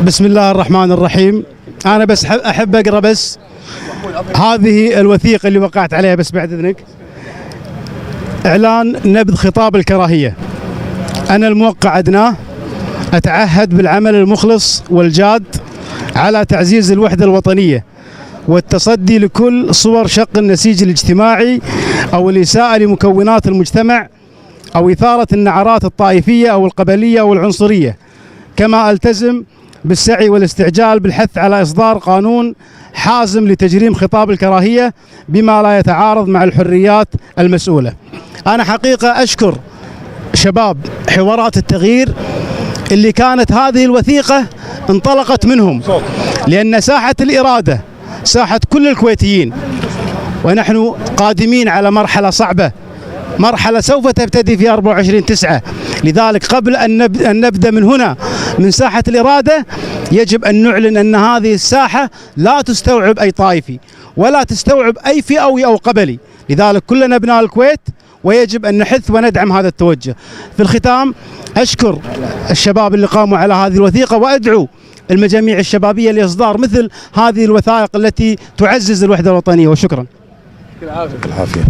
بسم الله الرحمن الرحيم. أنا بس أحب أقرأ بس هذه الوثيقة اللي وقعت عليها بس بعد إذنك. إعلان نبذ خطاب الكراهية. أنا الموقع عدناه أتعهد بالعمل المخلص والجاد على تعزيز الوحدة الوطنية والتصدي لكل صور شق النسيج الاجتماعي أو الإساءة لمكونات المجتمع أو إثارة النعرات الطائفية أو القبلية أو العنصرية، كما ألتزم بالسعي والاستعجال بالحث على إصدار قانون حازم لتجريم خطاب الكراهية بما لا يتعارض مع الحريات المسؤولة. أنا حقيقة أشكر شباب حوارات التغيير اللي كانت هذه الوثيقة انطلقت منهم، لأن ساحة الإرادة ساحة كل الكويتيين، ونحن قادمين على مرحلة صعبة، مرحلة سوف تبتدي في 24/9. لذلك قبل أن نبدأ من هنا من ساحة الإرادة يجب أن نعلن أن هذه الساحة لا تستوعب أي طائفي ولا تستوعب أي فئوي أو قبلي. لذلك كلنا أبناء الكويت ويجب أن نحث وندعم هذا التوجه. في الختام أشكر الشباب اللي قاموا على هذه الوثيقة، وأدعو المجاميع الشبابية لإصدار مثل هذه الوثائق التي تعزز الوحدة الوطنية. وشكرا. العافية.